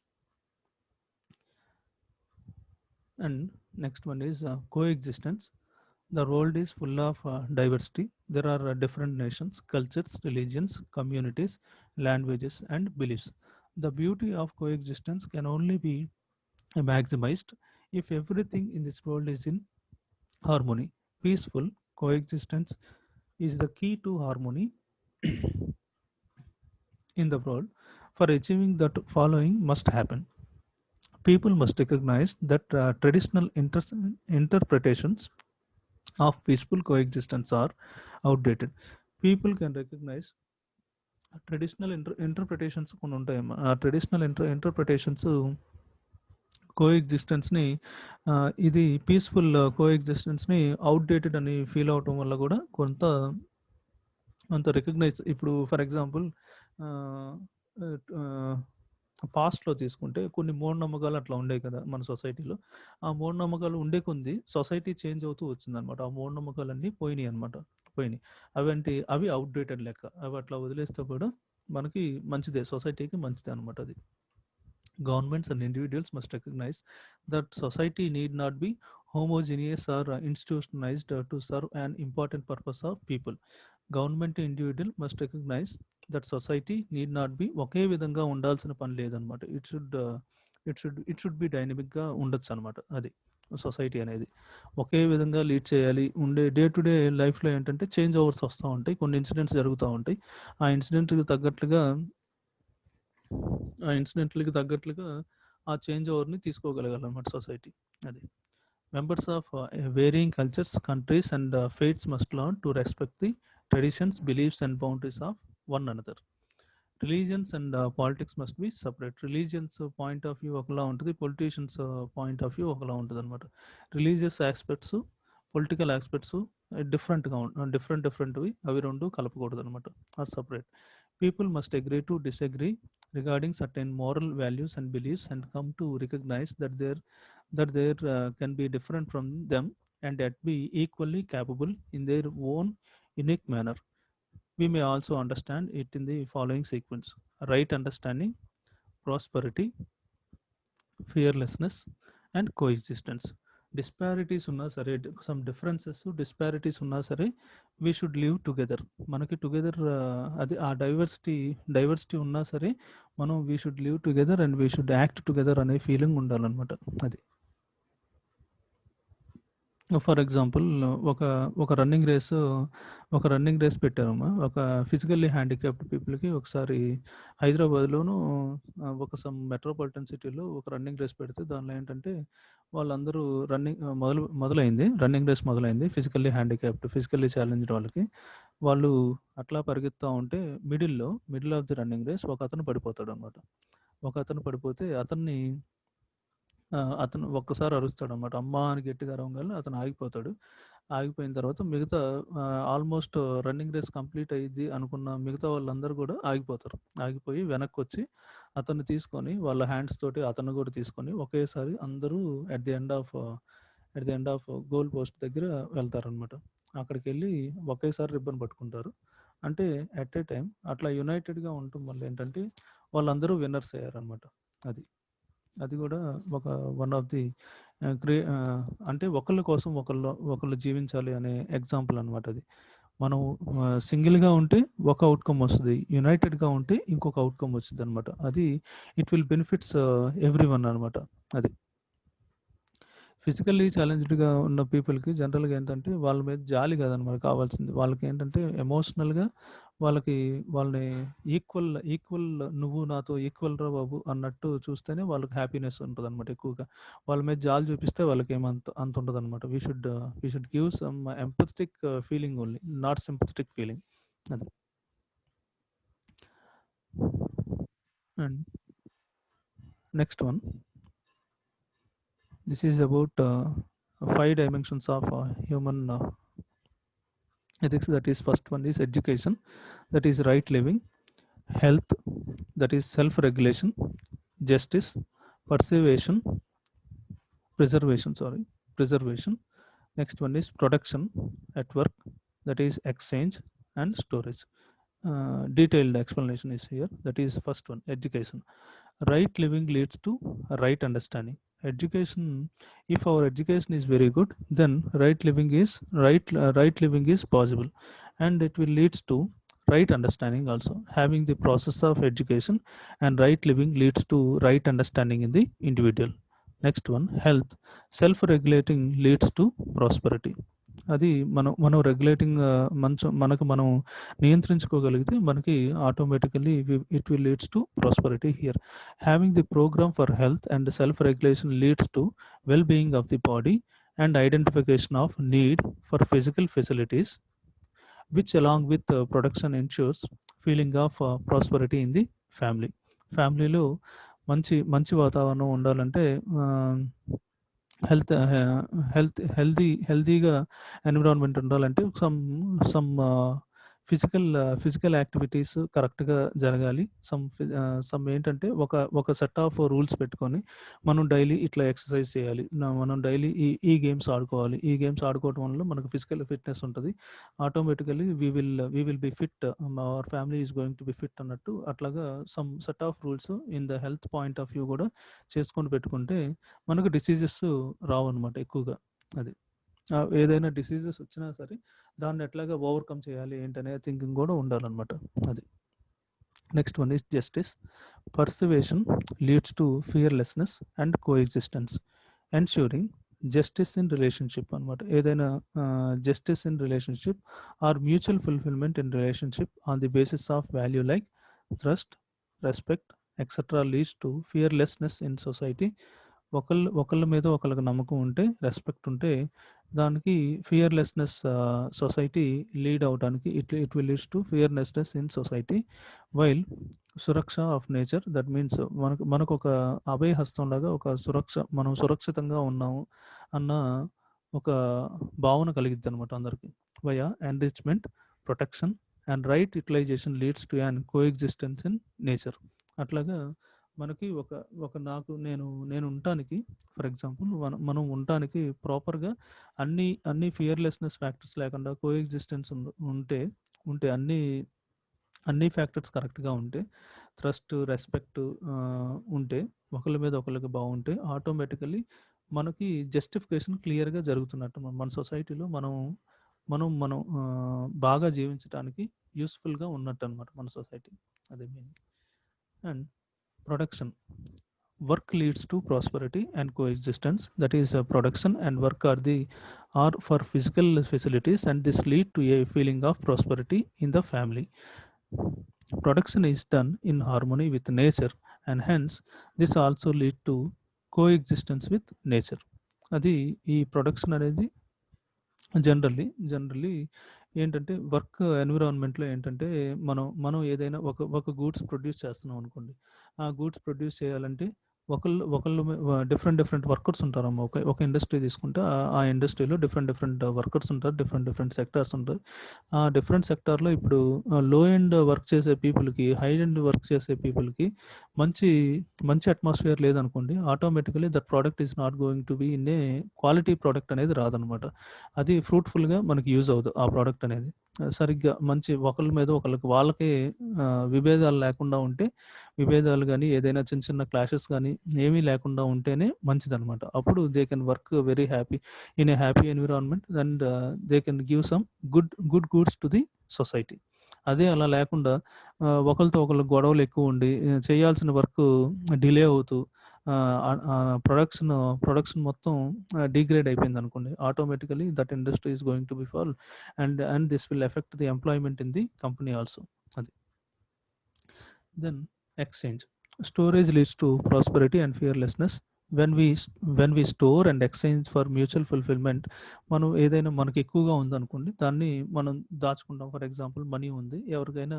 Speaker 1: And next one is coexistence. The world is full of diversity. There are different nations, cultures, religions, communities, languages, and beliefs. The beauty of coexistence can only be maximized if everything in this world is in harmony. Peaceful coexistence is the key to harmony in the world. For achieving that, following must happen. People must recognize that traditional interpretations of peaceful coexistence are outdated. People can recognize traditional interpretations కొన్ని ఉంటాయి. ఆ traditional interpretations కోఎగ్జిస్టెన్స్ని, ఇది peaceful కోఎగ్జిస్టెన్స్ని outdated అని feel అవటం వల్ల కూడా కొంత recognise. ఇప్పుడు ఫర్ ఎగ్జాంపుల్ పాస్ట్‌లో తీసుకుంటే కొన్ని మూఢనమ్మకాలు అట్లా ఉండేవి కదా! మన సొసైటీలో. ఆ మూఢనమ్మకాలు ఉండే కొద్దీ సొసైటీ చేంజ్ అవుతూ వచ్చిందనమాట. ఆ మూఢనమ్మకాలన్నీ పోయినాయనమాట. పోయినాయి. అవి ఔట్‌డేటెడ్ లెక్క. అవి అట్లా వదిలేస్తే కూడా మనకి మంచిదే. సొసైటీకి మంచిదే అనమాట అది. Governments and individuals must recognize that society need not be homogeneous or institutionalized to serve an important purpose of people. Government individual must recognise that society need not be ఒకే విధంగా ఉండాల్సిన పని లేదనమాట. ఇట్ షుడ్ బి డైనమిక్గా ఉండొచ్చు అనమాట. అది society అనేది ఒకే విధంగా లీడ్ చేయాలి. ఉండే డే టు డే లైఫ్లో ఏంటంటే చేంజ్ ఓవర్స్ వస్తూ ఉంటాయి, కొన్ని ఇన్సిడెంట్స్ జరుగుతూ ఉంటాయి. ఆ ఇన్సిడెంట్కి తగ్గట్లుగా ఆ చేంజ్ ఓవర్ని తీసుకోగలగాలన్నమాట సొసైటీ. అది members of varying cultures, countries, and faiths must learn to respect the traditions, beliefs, and boundaries of one another. Religions and politics must be separate. Religions point of view ఒకలా ఉంటుంది, politicians point of view ఒకలా ఉంటుంది అనమాట. Religious aspects, political aspects డిఫరెంట్వి, అవి రెండు కలపకూడదు అనమాట, are separate. People must agree to disagree regarding certain moral values and beliefs and come to recognize that there can be different from them and yet be equally capable in their own unique manner. We may also understand it in the following sequence: right understanding, prosperity, fearlessness, and coexistence. Disparities ఉన్నా సరే, some disparities ఉన్నా సరే, we should live together. మనకి together అది ఆ diversity ఉన్నా సరే మనం we should live together and we should act together అనే ఫీలింగ్ ఉండాలన్నమాట. అది ఫర్ ఎగ్జాంపుల్ ఒక ఒక రన్నింగ్ రేస్ పెట్టారమ్మా. ఒక ఫిజికల్లీ హ్యాండిక్యాప్డ్ పీపుల్కి ఒకసారి హైదరాబాద్లోను ఒక సమ్ మెట్రోపాలిటన్ సిటీలో ఒక రన్నింగ్ రేస్ పెడితే దానిలో ఏంటంటే వాళ్ళందరూ రన్నింగ్ రేస్ మొదలైంది. ఫిజికల్లీ ఛాలెంజ్డ్ వాళ్ళకి. వాళ్ళు అట్లా పరిగెత్తుతూ ఉంటే middle of the running race ఒక అతను పడిపోతాడు అనమాట. పడిపోతే అతను ఒక్కసారి అరుస్తాడనమాట. అమ్మా అని గట్టిగా అరవంగానే అతను ఆగిపోతాడు. ఆగిపోయిన తర్వాత మిగతా ఆల్మోస్ట్ రన్నింగ్ రేస్ కంప్లీట్ అయ్యిద్ది అనుకున్న మిగతా వాళ్ళందరూ కూడా ఆగిపోతారు. ఆగిపోయి వెనక్కొచ్చి అతన్ని తీసుకొని వాళ్ళ హ్యాండ్స్ తోటి అతన్ని కూడా తీసుకొని ఒకేసారి అందరూ at the end of goal post దగ్గర వెళ్తారనమాట. అక్కడికి వెళ్ళి ఒకేసారి రిబ్బన్ పట్టుకుంటారు. అంటే ఎట్ ఏ టైం అట్లా యునైటెడ్గా ఉండటం వల్ల ఏంటంటే వాళ్ళందరూ విన్నర్స్ అయ్యారనమాట. అది కూడా ఒక వన్ ఆఫ్ ది అంటే ఒకళ్ళ కోసం ఒకళ్ళు జీవించాలి అనే ఎగ్జాంపుల్ అనమాట. అది మనం సింగిల్గా ఉంటే ఒక అవుట్కమ్ వస్తుంది, యునైటెడ్గా ఉంటే ఇంకొక అవుట్కమ్ వచ్చింది అనమాట. అది it will benefits every one అనమాట. అది ఫిజికల్లీ ఛాలెంజ్డ్గా ఉన్న పీపుల్కి జనరల్గా ఏంటంటే వాళ్ళ మీద జాలి కాదనమాట కావాల్సింది. వాళ్ళకి ఏంటంటే ఎమోషనల్గా వాళ్ళని ఈక్వల్ నువ్వు నాతో ఈక్వల్ రా బాబు అన్నట్టు చూస్తేనే వాళ్ళకి హ్యాపీనెస్ ఉంటుంది అనమాట. ఎక్కువగా వాళ్ళ మీద జాలి చూపిస్తే వాళ్ళకి అంత ఉండదు అనమాట. We should give some empathetic feeling only, not sympathetic feeling. అది and next one, this is about 5 dimensions of human ethics. That is, first one is education, that is right living; health, that is self-regulation; justice, preservation. Next one is production at work, that is exchange and storage. Detailed explanation is here. That is first one, education. Right living leads to right understanding. Education, if our education is very good, then right living is possible, and it will leads to right understanding also. Having the process of education and right living leads to right understanding in the individual. Next one, health. Self-regulating leads to prosperity. అది మనం regulating మనకు మనం నియంత్రించుకోగలిగితే మనకి automatically it will leads to prosperity here. Having the program for health and self regulation leads to well being of the body and identification of need for physical facilities, which along with production ensures feeling of prosperity in the family. ఫ్యామిలీలో మంచి వాతావరణం ఉండాలంటే హెల్తీగా environment ఉండాలంటే some physical activities కరెక్ట్‌గా జరగాలి. Some ఏంటంటే ఒక సెట్ ఆఫ్ రూల్స్ పెట్టుకొని మనం డైలీ ఇట్లా ఎక్సర్సైజ్ చేయాలి. మనం డైలీ ఈ గేమ్స్ ఆడుకోవాలి. ఈ గేమ్స్ ఆడుకోవడం వల్ల మనకు ఫిజికల్ ఫిట్‌నెస్ ఉంటది. Automatically we will be fit. Our family is going to be fit అన్నట్టు అట్లాగా some set of rules in the health point of view కూడా చేసుకొని పెట్టుకుంటే మనకు డిసీజెస్ రావన్నమాట ఎక్కువగా. అది. ఏదైనా డిసీజెస్ వచ్చినా సరే దాన్ని ఎట్లాగా ఓవర్‌కమ్ చేయాలి ఏంటనే థింకింగ్ కూడా ఉండాలన్నమాట. అది. Next one is justice. Persuasion leads to fearlessness and coexistence. Ensuring justice in relationship అన్నమాట. ఏదైనా justice in relationship or mutual fulfilment in relationship on the basis of value like trust, respect etcetera leads to fearlessness in society. ఒకళ్ళ మీద ఒకళ్ళకి నమ్మకం ఉంటే, respect ఉంటే దానికి fearlessness society lead అవ్వడానికి it will leads to fearlessness in society. While సురక్ష of nature that means మనకొక అభయ హస్తంలాగా ఒక మనం సురక్షితంగా ఉన్నాము అన్న ఒక భావన కలిగిద్దనమాట అందరికి. Via enrichment, protection and right utilisation leads to an coexistence in nature. అట్లాగా మనకి ఒక ఒక నాకు నేను ఉండటానికి ఫర్ ఎగ్జాంపుల్ మనం ఉండటానికి ప్రాపర్‌గా అన్ని ఫియర్‌లెస్‌నెస్ ఫ్యాక్టర్స్ లేకుండా కోఎగ్జిస్టెన్స్ ఉంటే ఉంటే అన్ని ఫ్యాక్టర్స్ కరెక్ట్‌గా ఉంటే, ట్రస్ట్, రెస్పెక్ట్ ఉంటే, ఒకళ్ళ మీద ఒకళ్ళకి బావుంటే ఆటోమేటికల్లీ మనకి జస్టిఫికేషన్ క్లియర్‌గా జరుగుతున్నట్టు. మన సొసైటీలో మనం మనం మనం బాగా జీవించటానికి యూజ్‌ఫుల్‌గా ఉన్నట్టనమాట మన సొసైటీ. అదే meaning. And production. Work leads to prosperity and coexistence. That is, production and work are for physical facilities, and this lead to a feeling of prosperity in the family. Production is done in harmony with nature, and hence this also lead to coexistence with nature. అది ఈ production అనేది generally ఏంటంటే work ఎన్విరాన్మెంట్లో ఏంటంటే మనం ఏదైనా ఒక goods produce చేస్తున్నాం అనుకోండి. ఆ గూడ్స్ ప్రొడ్యూస్ చేయాలంటే ఒకళ్ళు డిఫరెంట్ వర్కర్స్ ఉంటారమ్మా. ఒక ఇండస్ట్రీ తీసుకుంటే ఆ ఇండస్ట్రీలో డిఫరెంట్ వర్కర్స్ ఉంటారు. డిఫరెంట్ సెక్టార్స్ ఉంటాయి. ఆ డిఫరెంట్ సెక్టార్లో ఇప్పుడు లో ఎండ్ వర్క్ చేసే పీపుల్‌కి, హై ఎండ్ వర్క్ చేసే పీపుల్‌కి మంచి మంచి అట్మాస్ఫియర్ లేదనుకోండి, automatically that product is not going to be in a quality product అనేది రాదనమాట. అది ఫ్రూట్‌ఫుల్‌గా మనకి యూజ్ అవ్వదు ఆ ప్రొడక్ట్ అనేది. సరిగ్గా మంచి ఒకళ్ళ మీద వాళ్ళకే విభేదాలు లేకుండా ఉంటే, విభేదాలు గానీ, ఏదైనా చిన్న క్లాషెస్ గానీ ఏమీ లేకుండా ఉంటేనే మంచిదనమాట. అప్పుడు they can work very happy in a happy environment and they can give some goods to the society. అదే అలా లేకుండా ఒకళ్ళతో ఒకళ్ళకి గొడవలు ఎక్కువుండి చేయాల్సిన వర్క్ డిలే అవుతూ ప్రొడక్షన్ మొత్తం డిగ్రేడ్ అయిపోయిందనుకోండి. Automatically that industry is going to be fall and this will affect the employment in the company also. అది. Then exchange. Storage leads to prosperity and fearlessness. When we when we store and exchange for mutual fulfilment. మనం ఏదైనా మనకి ఎక్కువగా ఉందనుకోండి, దాన్ని మనం దాచుకుంటాం. For example money ఉంది. ఎవరికైనా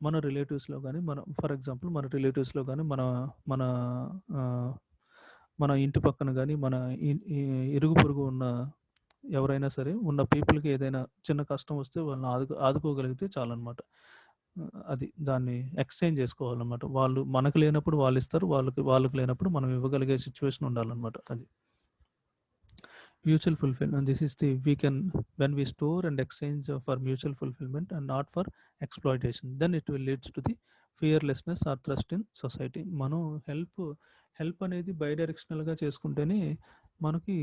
Speaker 1: మన రిలేటివ్స్‌లో గానీ, మన రిలేటివ్స్‌లో గానీ, మన ఆహ్, మన ఇంటి పక్కన గానీ, మన ఇ ఇ ఇరుగు పొరుగు ఉన్న ఎవరైనా సరే ఉన్న పీపుల్‌కి ఏదైనా చిన్న కష్టం వస్తే వాళ్ళని ఆదుకోగలిగితే చాలనమాట. అది దాన్ని ఎక్స్‌చేంజ్ చేసుకోవాలనమాట. వాళ్ళు మనకు లేనప్పుడు వాళ్ళిస్తారు. వాళ్ళకి లేనప్పుడు మనం ఇవ్వగలిగే సిట్యుయేషన్ ఉండాలనమాట. అది. Mutual fulfillment. This is the we can when we store and exchange for mutual fulfillment and not for exploitation. Then it will leads to the fearlessness or trust in society. మనం help అనేది by డైరెక్షనల్‌గా చేసుకుంటేనే మనకి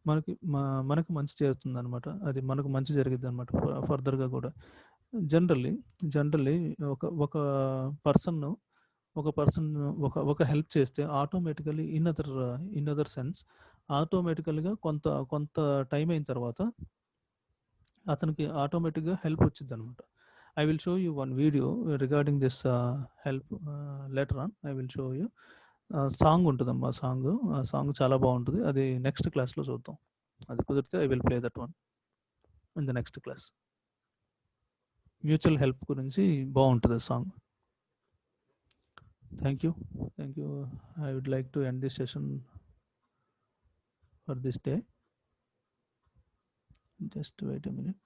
Speaker 1: మనకి మ మనకు మంచి చేరుతుందనమాట. అది మనకు మంచి జరిగిద్దనమాట ఫర్దర్‌గా కూడా. జనరల్లీ జనరల్లీ ఒక ఒక పర్సన్ ఒక పర్సన్ ఒక హెల్ప్ చేస్తే ఆటోమేటికల్లీ ఇన్ అదర్ సెన్స్ ఆటోమేటికల్‌గా కొంత కొంత టైం అయిన తర్వాత అతనికి ఆటోమేటిక్‌గా హెల్ప్ వచ్చిద్దనమాట. I will show you one video regarding this help later on. I will show you. Song ఉంటదమ్మా సాంగు. ఆ సాంగ్ చాలా బావుంటది. అది నెక్స్ట్ క్లాస్‌లో చూద్దాం. అది కుదిరితే I will play that one in the next class. Mutual help గురించి బావుంటది ఆ song. Thank you. Thank you. I would like to end this session for this day. Just wait a minute.